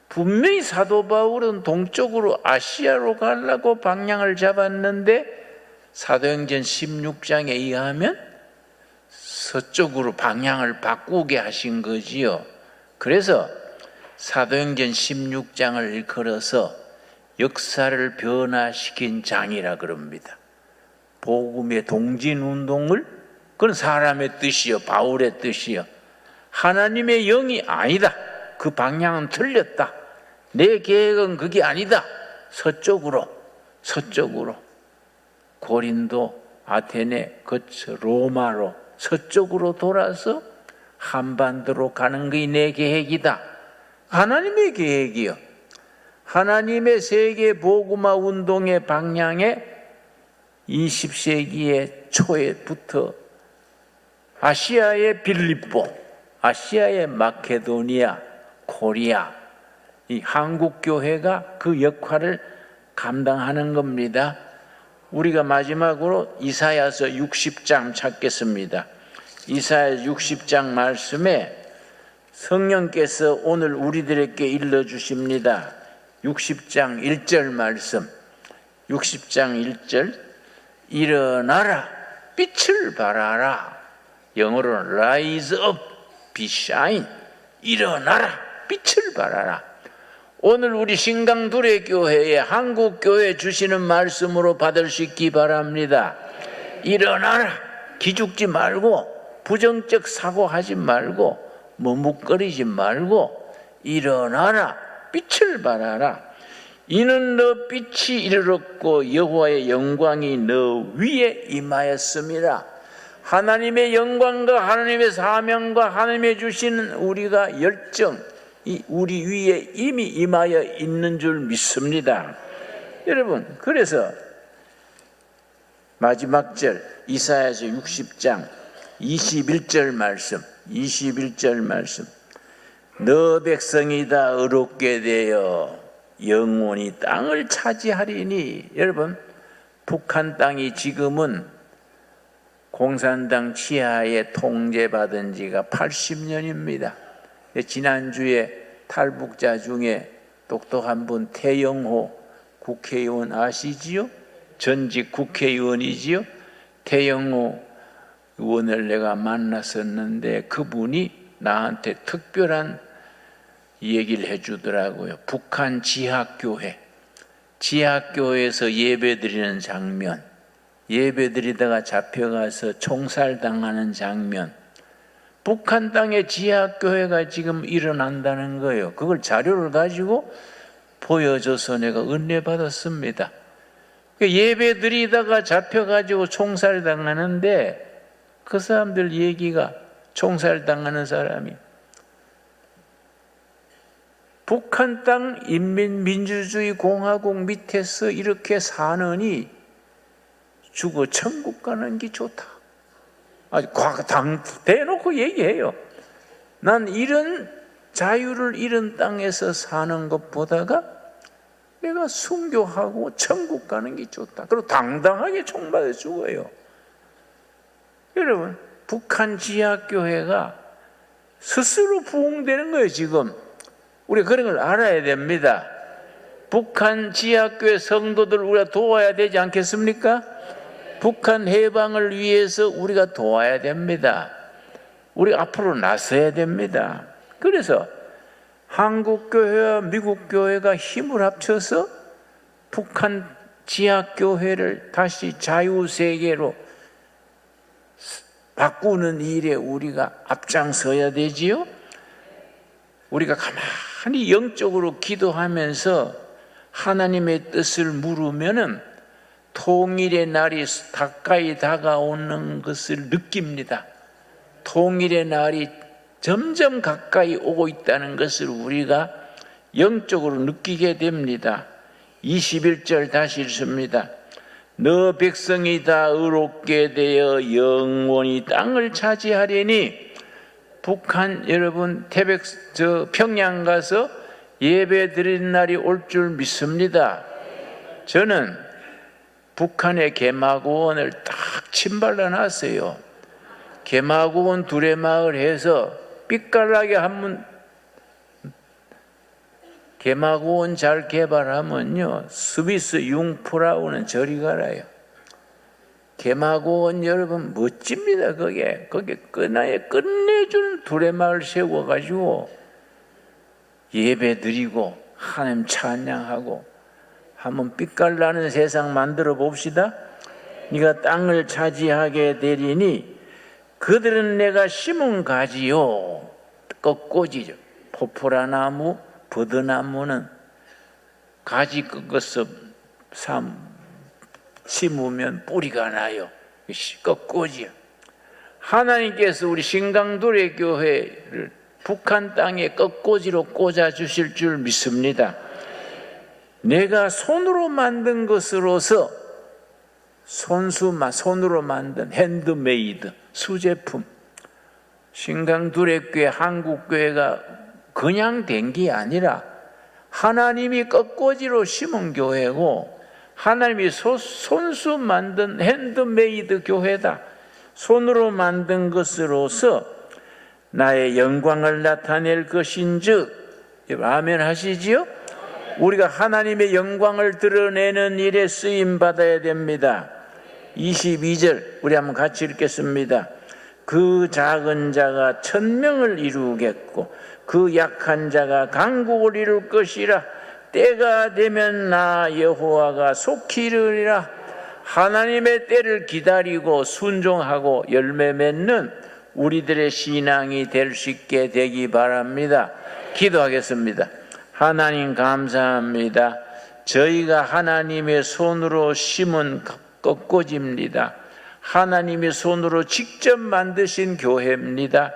분명히 사도 바울은 동쪽으로 아시아로 가려고 방향을 잡았는데 사도행전 16장에 의하면 서쪽으로 방향을 바꾸게 하신 거지요. 그래서 사도행전 16장을 일컬어서 역사를 변화시킨 장이라 그럽니다. 복음의 동진운동을, 그건 사람의 뜻이요, 바울의 뜻이요, 하나님의 영이 아니다. 그 방향은 틀렸다. 내 계획은 그게 아니다. 서쪽으로 고린도, 아테네 거쳐 로마로 서쪽으로 돌아서 한반도로 가는 게 내 계획이다. 하나님의 계획이요. 하나님의 세계 복음화 운동의 방향에 20세기의 초에부터 아시아의 빌립보, 아시아의 마케도니아, 코리아, 이 한국 교회가 그 역할을 감당하는 겁니다. 우리가 마지막으로 이사야서 60장 찾겠습니다. 이사야 60장 말씀에 성령께서 오늘 우리들에게 일러주십니다. 60장 1절 말씀, 60장 1절, 일어나라, 빛을 발하라. 영어로는 rise up, be shine. 일어나라, 빛을 발하라. 오늘 우리 신강두레교회에 한국교회 주시는 말씀으로 받을 수 있기 바랍니다. 일어나라. 기죽지 말고 부정적 사고하지 말고 머뭇거리지 말고 일어나라. 빛을 발하라. 이는 너 빛이 이르렀고 여호와의 영광이 너 위에 임하였음이라. 하나님의 영광과 하나님의 사명과 하나님의 주시는 우리가 열정 우리 위에 이미 임하여 있는 줄 믿습니다. 여러분, 그래서 마지막 절 이사야서 60장 21절 말씀 너 백성이 다 의롭게 되어 영원히 땅을 차지하리니. 여러분, 북한 땅이 지금은 공산당 치하에 통제받은 지가 80년입니다. 지난주에 탈북자 중에 똑똑한 분 태영호 국회의원 아시지요? 전직 국회의원이지요? 태영호 의원을 내가 만났었는데 그분이 나한테 특별한 얘기를 해주더라고요. 북한 지하교회에서 예배드리는 장면, 예배드리다가 잡혀가서 총살당하는 장면, 북한 땅에 지하교회가 지금 일어난다는 거예요. 그걸 자료를 가지고 보여줘서 내가 은혜 받았습니다. 예배드리다가 잡혀가지고 총살당하는데 그 사람들 얘기가, 총살당하는 사람이 북한 땅 인민민주주의 공화국 밑에서 이렇게 사느니 죽어 천국 가는 게 좋다. 아주 대놓고 얘기해요. 난 이런 자유를 이런 땅에서 사는 것보다가 내가 순교하고 천국 가는 게 좋다. 그리고 당당하게 총받아 죽어요. 여러분, 북한 지하교회가 스스로 부흥되는 거예요, 지금. 우리가 그런 걸 알아야 됩니다. 북한 지하교회 성도들 우리가 도와야 되지 않겠습니까? 북한 해방을 위해서 우리가 도와야 됩니다. 우리가 앞으로 나서야 됩니다. 그래서 한국교회와 미국교회가 힘을 합쳐서 북한 지하교회를 다시 자유세계로 바꾸는 일에 우리가 앞장서야 되지요. 우리가 가만히 영적으로 기도하면서 하나님의 뜻을 물으면은 통일의 날이 가까이 다가오는 것을 느낍니다. 통일의 날이 점점 가까이 오고 있다는 것을 우리가 영적으로 느끼게 됩니다. 21절 다시 읽습니다. 너 백성이 다 의롭게 되어 영원히 땅을 차지하리니. 북한 여러분 평양 가서 예배 드리는 날이 올 줄 믿습니다. 저는 북한의 개마고원을 딱 침발라 놨어요. 개마고원 두레마을 해서 삐깔나게 한번 개마고원 잘 개발하면요 스위스 융프라우는 저리 가라요. 개마고원 여러분 멋집니다. 거기에 끝내주는 두레마을 세워가지고 예배 드리고 하나님 찬양하고 한번 삐깔나는 세상 만들어 봅시다. 네가 땅을 차지하게 되리니 그들은 내가 심은 가지요 꺾어지죠. 포포라나무 버드나무는 가지 꺾어서 심으면 뿌리가 나요. 꺾어지요. 하나님께서 우리 신강도래 교회를 북한 땅에 꺾어지로 꽂아 주실 줄 믿습니다. 내가 손으로 만든 것으로서 손으로 만든 핸드메이드 수제품 신강두레교회 한국교회가 그냥 된 게 아니라 하나님이 꺾어지로 심은 교회고 하나님이 손수 만든 핸드메이드 교회다. 손으로 만든 것으로서 나의 영광을 나타낼 것인즉 아멘 하시지요? 우리가 하나님의 영광을 드러내는 일에 쓰임 받아야 됩니다. 22절 우리 한번 같이 읽겠습니다. 그 작은 자가 천명을 이루겠고 그 약한 자가 강국을 이룰 것이라. 때가 되면 나 여호와가 속히 이르리라. 하나님의 때를 기다리고 순종하고 열매 맺는 우리들의 신앙이 될 수 있게 되기 바랍니다. 기도하겠습니다. 하나님 감사합니다. 저희가 하나님의 손으로 심은 꺾어집니다. 하나님의 손으로 직접 만드신 교회입니다.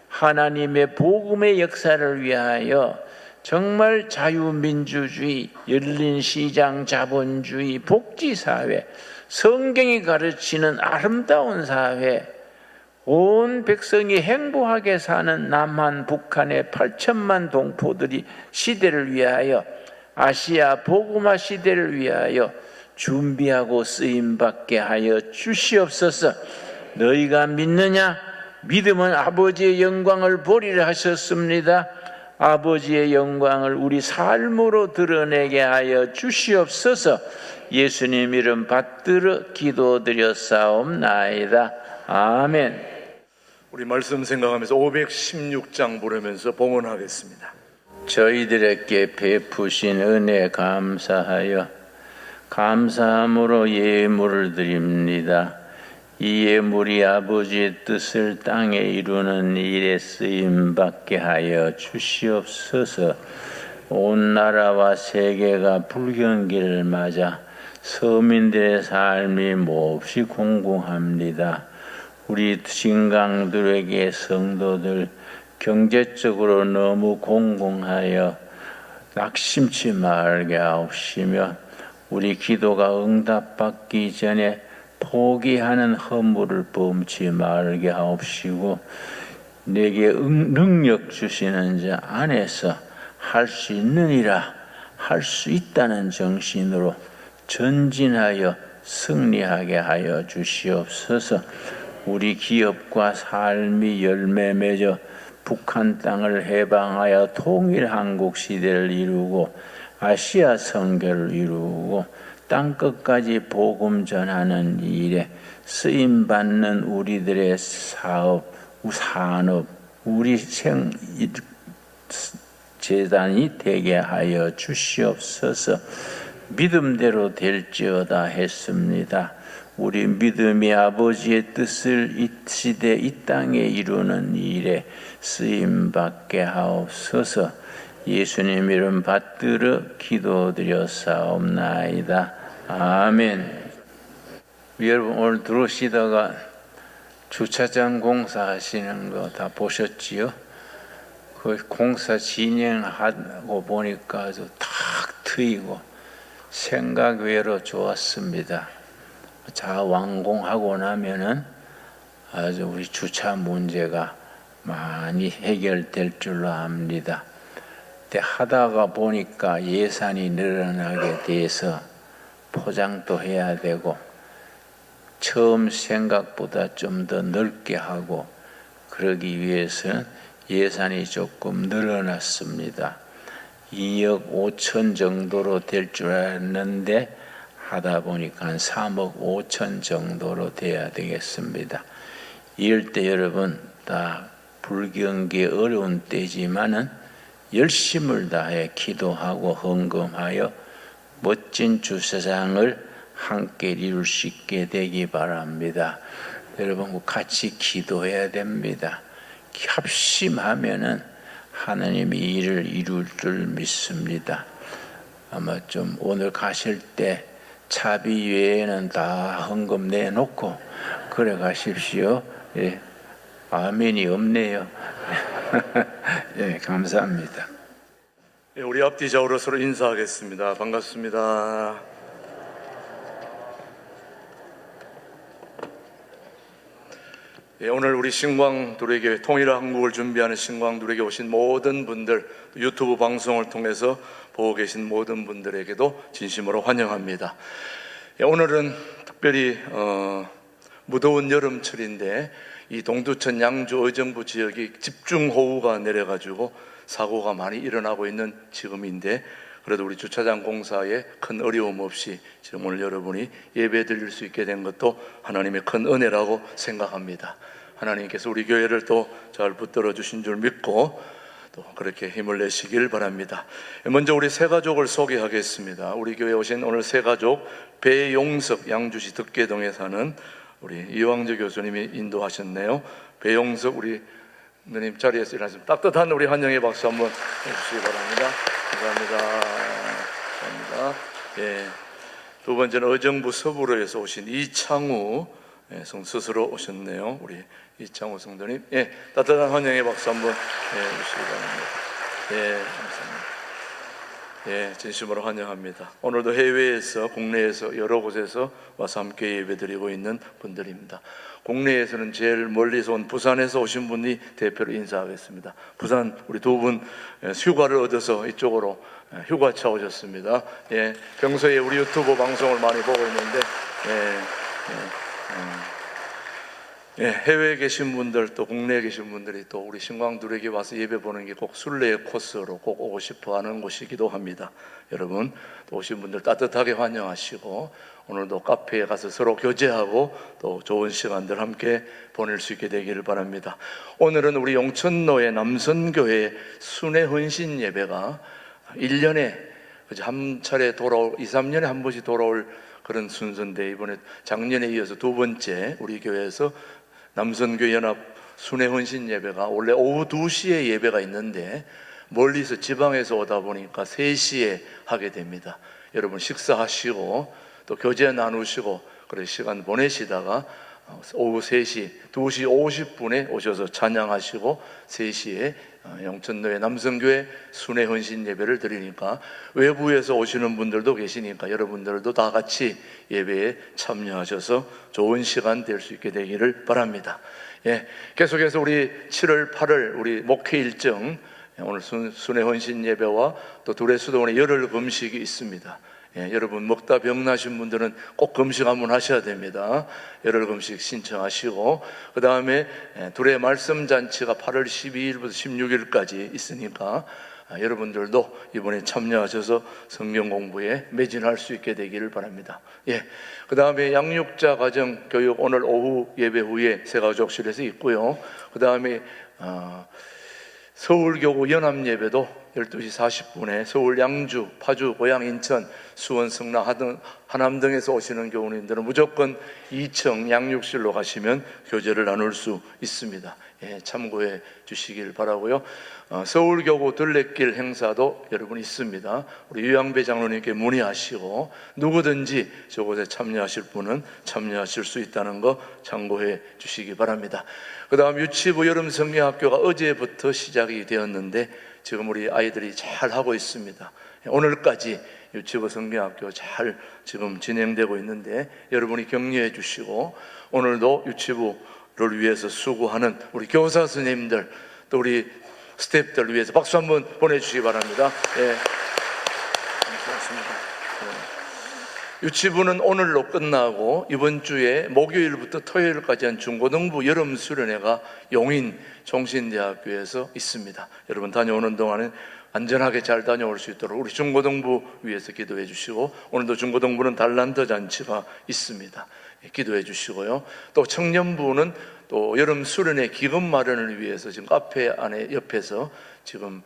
하나님의 복음의 역사를 위하여 정말 자유민주주의, 열린 시장 자본주의, 복지사회, 성경이 가르치는 아름다운 사회, 온 백성이 행복하게 사는 남한, 북한의 8천만 동포들이 시대를 위하여, 아시아 복음화 시대를 위하여 준비하고 쓰임받게 하여 주시옵소서. 너희가 믿느냐? 믿음은 아버지의 영광을 보리라 하셨습니다. 아버지의 영광을 우리 삶으로 드러내게 하여 주시옵소서. 예수님 이름 받들어 기도드렸사옵나이다. 아멘. 우리 말씀 생각하면서 516장 부르면서 봉헌하겠습니다. 저희들에게 베푸신 은혜 감사하여 감사함으로 예물을 드립니다. 이 예물이 아버지의 뜻을 땅에 이루는 일에 쓰임받게 하여 주시옵소서. 온 나라와 세계가 불경기를 맞아 서민들의 삶이 몹시 공공합니다. 우리 신강들에게 성도들 경제적으로 너무 공공하여 낙심치 말게 하옵시며 우리 기도가 응답받기 전에 포기하는 허물을 범치 말게 하옵시고 내게 능력 주시는 자 안에서 할 수 있느니라 할 수 있다는 정신으로 전진하여 승리하게 하여 주시옵소서. 우리 기업과 삶이 열매 맺어 북한 땅을 해방하여 통일 한국 시대를 이루고 아시아 선교를 이루고 땅끝까지 복음 전하는 일에 쓰임받는 우리들의 사업, 산업, 우리 재단이 되게 하여 주시옵소서. 믿음대로 될지어다 했습니다. 우리 믿음이 아버지의 뜻을 이 시대 이 땅에 이루는 일에 쓰임받게 하옵소서. 예수님 이름 받들어 기도드렸사옵나이다. 아멘. 여러분 오늘 들어오시다가 주차장 공사하시는 거 다 보셨지요? 그 공사 진행하고 보니까 아주 탁 트이고 생각 외로 좋았습니다. 자 완공하고 나면은 아주 우리 주차 문제가 많이 해결될 줄로 압니다. 하다가 보니까 예산이 늘어나게 돼서 포장도 해야 되고 처음 생각보다 좀 더 넓게 하고 그러기 위해서는 예산이 조금 늘어났습니다. 2억 5천 정도로 될 줄 알았는데 하다 보니까 한 3억 5천 정도로 돼야 되겠습니다. 이럴 때 여러분 다 불경기에 어려운 때지만은 열심을 다해 기도하고 헌금하여 멋진 주차장을 함께 이룰 수 있게 되기 바랍니다. 여러분 같이 기도해야 됩니다. 합심하면은 하나님이 일을 이룰 줄 믿습니다. 아마 좀 오늘 가실 때 차비 외에는 다 헌금 내놓고 그래 가십시오. 예. 아멘이 없네요. 예, 감사합니다. 예, 우리 앞뒤 좌우로 서로 인사하겠습니다. 반갑습니다. 예, 오늘 우리 신광두레교회 통일한 한국을 준비하는 신광두레교회 오신 모든 분들, 유튜브 방송을 통해서 보고 계신 모든 분들에게도 진심으로 환영합니다. 예, 오늘은 특별히 무더운 여름철인데 이 동두천 양주 의정부 지역이 집중호우가 내려가지고 사고가 많이 일어나고 있는 지금인데 그래도 우리 주차장 공사에 큰 어려움 없이 지금 오늘 여러분이 예배 드릴 수 있게 된 것도 하나님의 큰 은혜라고 생각합니다. 하나님께서 우리 교회를 또 잘 붙들어 주신 줄 믿고 또 그렇게 힘을 내시길 바랍니다. 먼저 우리 세 가족을 소개하겠습니다. 우리 교회에 오신 오늘 세 가족, 배용석, 양주시 덕계동에 사는 우리 이왕재 교수님이 인도하셨네요. 배용석 우리 누님 자리에서 일하시면 따뜻한 우리 환영의 박수 한번 해주시기 바랍니다. 감사합니다. 감사합니다. 예. 두 번째는 의정부 서부로에서 오신 이창우 성 스스로 오셨네요. 우리 이창우 성도님, 예, 따뜻한 환영의 박수 한번 해주시기 바랍니다. 예, 감사합니다. 예, 진심으로 환영합니다. 오늘도 해외에서, 국내에서 여러 곳에서 와서 함께 예배드리고 있는 분들입니다. 국내에서는 제일 멀리서 온 부산에서 오신 분이 대표로 인사하겠습니다. 부산 우리 두 분 휴가를 얻어서 이쪽으로 휴가차 오셨습니다. 예, 평소에 우리 유튜브 방송을 많이 보고 있는데 해외에 계신 분들 또 국내에 계신 분들이 또 우리 신광두레에게 와서 예배 보는 게 꼭 순례의 코스로 꼭 오고 싶어 하는 곳이기도 합니다. 여러분 또 오신 분들 따뜻하게 환영하시고 오늘도 카페에 가서 서로 교제하고 또 좋은 시간들 함께 보낼 수 있게 되기를 바랍니다. 오늘은 우리 용천로의 남선교회 순회 헌신 예배가 1년에 한 차례 돌아올 2, 3년에 한 번씩 돌아올 그런 순서인데 이번에 작년에 이어서 두 번째 우리 교회에서 남선교 연합 순회 헌신 예배가 원래 오후 2시에 예배가 있는데 멀리서 지방에서 오다 보니까 3시에 하게 됩니다. 여러분 식사하시고 또 교제 나누시고 그런 시간 보내시다가 오후 3시, 2시 50분에 오셔서 찬양하시고 3시에 용천로의 남성교회 순회 헌신 예배를 드리니까 외부에서 오시는 분들도 계시니까 여러분들도 다 같이 예배에 참여하셔서 좋은 시간 될 수 있게 되기를 바랍니다. 예, 계속해서 우리 7월 8월 우리 목회 일정 오늘 순회 헌신 예배와 또 두레 수도원의 열흘 금식이 있습니다. 예, 여러분 먹다 병나신 분들은 꼭 금식 한번 하셔야 됩니다. 열흘 금식 신청하시고 그 다음에 두레 말씀 잔치가 8월 12일부터 16일까지 있으니까 여러분들도 이번에 참여하셔서 성경 공부에 매진할 수 있게 되기를 바랍니다. 예, 그 다음에 양육자 가정 교육 오늘 오후 예배 후에 새가족실에서 있고요. 그 다음에 서울교구 연합예배도 12시 40분에 서울, 양주, 파주, 고양, 인천, 수원, 성남, 하남 등에서 오시는 교우님들은 무조건 2층 양육실로 가시면 교제를 나눌 수 있습니다. 예, 참고해 주시길 바라고요. 서울교구 둘레길 행사도 여러분 있습니다. 우리 유양배 장로님께 문의하시고 누구든지 저곳에 참여하실 분은 참여하실 수 있다는 거 참고해 주시기 바랍니다. 그 다음 유치부 여름 성경학교가 어제부터 시작이 되었는데 지금 우리 아이들이 잘 하고 있습니다. 오늘까지 유치부 성경학교 잘 지금 진행되고 있는데 여러분이 격려해 주시고 오늘도 유치부를 위해서 수고하는 우리 교사 선생님들 또 우리 스태프들 위해서 박수 한번 보내주시기 바랍니다. 예. 고맙습니다. 유치부는 오늘로 끝나고 이번 주에 목요일부터 토요일까지 한 중고등부 여름 수련회가 용인 종신대학교에서 있습니다. 여러분 다녀오는 동안은 안전하게 잘 다녀올 수 있도록 우리 중고등부 위해서 기도해 주시고 오늘도 중고등부는 달란트 잔치가 있습니다. 기도해 주시고요. 또 청년부는 또 여름 수련회 기금 마련을 위해서 지금 카페 안에 옆에서 지금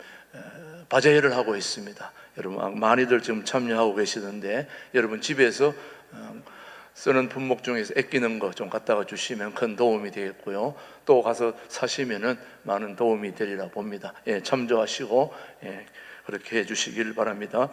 바자회를 하고 있습니다. 여러분 많이들 지금 참여하고 계시는데 여러분 집에서 쓰는 품목 중에서 아끼는 거 좀 갖다가 주시면 큰 도움이 되겠고요. 또 가서 사시면은 많은 도움이 되리라 봅니다. 예, 참조하시고 그렇게 해주시길 바랍니다.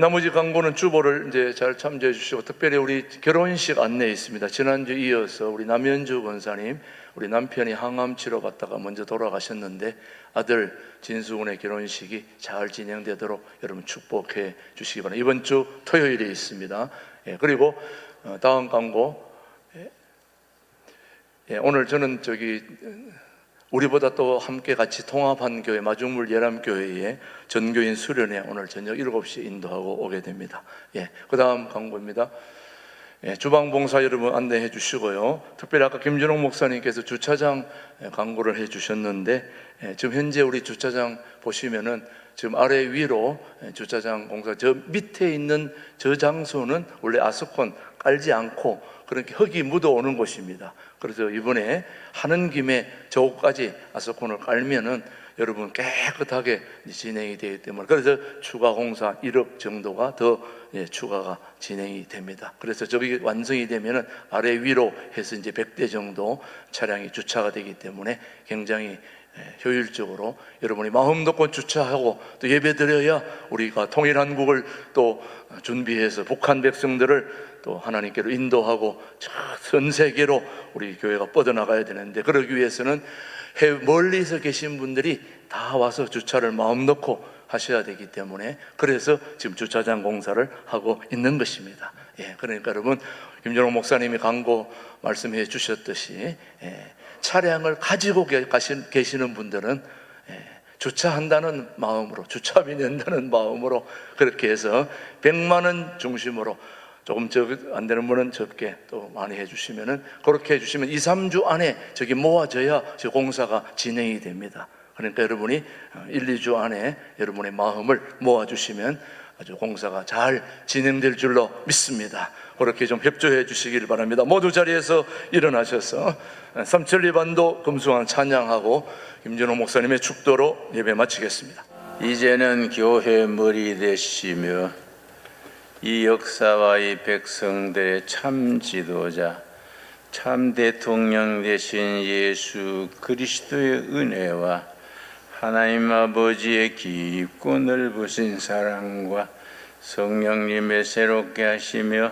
나머지 광고는 주보를 이제 잘 참조해 주시고 특별히 우리 결혼식 안내 있습니다. 지난주 이어서 우리 남현주 권사님 우리 남편이 항암 치료 받다가 먼저 돌아가셨는데 아들 진수군의 결혼식이 잘 진행되도록 여러분 축복해 주시기 바랍니다. 이번 주 토요일에 있습니다. 그리고 다음 광고 오늘 저는 우리보다 또 함께 같이 통합한 교회 마중물 예람교회의 전교인 수련회 오늘 저녁 7시에 인도하고 오게 됩니다. 그 다음 광고입니다. 주방봉사 여러분 안내해 주시고요. 특별히 아까 김준홍 목사님께서 주차장 광고를 해 주셨는데 지금 현재 우리 주차장 보시면은 지금 아래 위로 주차장 공사 저 밑에 있는 저 장소는 원래 아스콘 깔지 않고 그렇게 흙이 묻어오는 곳입니다. 그래서 이번에 하는 김에 저곳까지 아스콘을 깔면은 여러분 깨끗하게 진행이 되기 때문에, 그래서 추가 공사 1억 정도가 더 추가가 진행이 됩니다. 그래서 저기 완성이 되면은 아래 위로 해서 이제 100대 정도 차량이 주차가 되기 때문에 굉장히 효율적으로 여러분이 마음 놓고 주차하고 또 예배드려야 우리가 통일한국을 또 준비해서 북한 백성들을 또 하나님께로 인도하고 전 세계로 우리 교회가 뻗어나가야 되는데, 그러기 위해서는 멀리서 계신 분들이 다 와서 주차를 마음 놓고 하셔야 되기 때문에, 그래서 지금 주차장 공사를 하고 있는 것입니다. 그러니까 여러분, 김준호 목사님이 광고 말씀해 주셨듯이 차량을 가지고 계시는 분들은 주차한다는 마음으로, 주차비 낸다는 마음으로 그렇게 해서 100만 원 중심으로, 조금 안 되는 분은 적게 또 많이 해주시면은, 그렇게 해주시면 2, 3주 안에 저기 모아져야 저 공사가 진행이 됩니다. 그러니까 여러분이 1, 2주 안에 여러분의 마음을 모아주시면 아주 공사가 잘 진행될 줄로 믿습니다. 그렇게 좀 협조해 주시길 바랍니다. 모두 자리에서 일어나셔서 삼천리 반도 금수왕 찬양하고 김준호 목사님의 축도로 예배 마치겠습니다. 이제는 교회 머리 되시며 이 역사와 이 백성들의 참 지도자, 참 대통령 되신 예수 그리스도의 은혜와 하나님 아버지의 깊고 넓으신 사랑과 성령님의 새롭게 하시며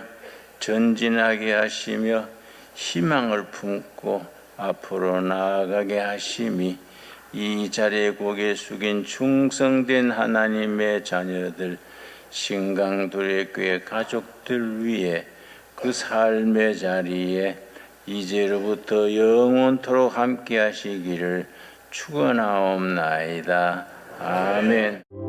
전진하게 하시며 희망을 품고 앞으로 나아가게 하심이 이 자리에 고개 숙인 충성된 하나님의 자녀들, 신강도래교회 가족들 위해 그 삶의 자리에 이제로부터 영원토록 함께 하시기를 축원하옵나이다. 아멘.